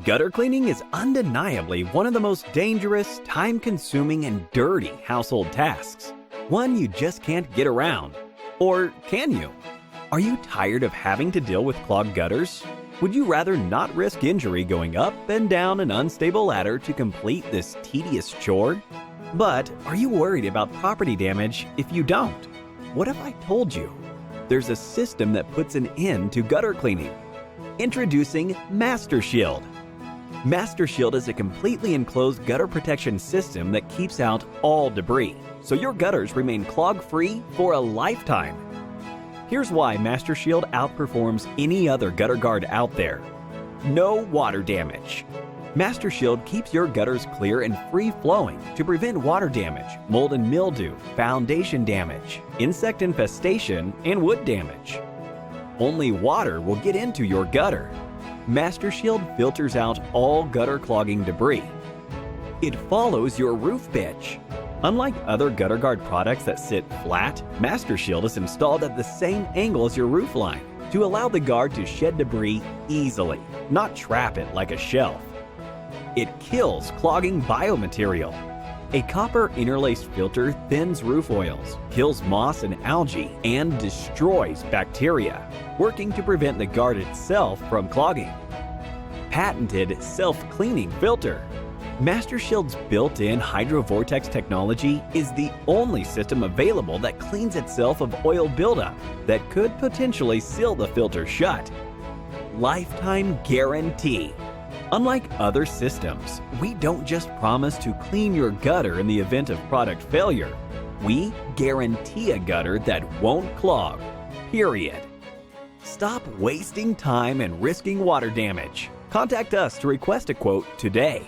Gutter cleaning is undeniably one of the most dangerous, time-consuming, and dirty household tasks. One you just can't get around. Or can you? Are you tired of having to deal with clogged gutters? Would you rather not risk injury going up and down an unstable ladder to complete this tedious chore? But are you worried about property damage if you don't? What if I told you there's a system that puts an end to gutter cleaning? Introducing MasterShield. MasterShield is a completely enclosed gutter protection system that keeps out all debris, so your gutters remain clog-free for a lifetime. Here's why MasterShield outperforms any other gutter guard out there. No water damage. MasterShield keeps your gutters clear and free-flowing to prevent water damage, mold and mildew, foundation damage, insect infestation, and wood damage. Only water will get into your gutter. MasterShield filters out all gutter clogging debris. It follows your roof pitch. Unlike other gutter guard products that sit flat, MasterShield is installed at the same angle as your roof line to allow the guard to shed debris easily, not trap it like a shelf. It kills clogging biomaterial. A copper interlaced filter thins roof oils, kills moss and algae, and destroys bacteria, working to prevent the guard itself from clogging. Patented self-cleaning filter. MasterShield's built-in HydrVortex technology is the only system available that cleans itself of oil buildup that could potentially seal the filter shut. Lifetime guarantee. Unlike other systems, we don't just promise to clean your gutter in the event of product failure. We guarantee a gutter that won't clog, period. Stop wasting time and risking water damage. Contact us to request a quote today.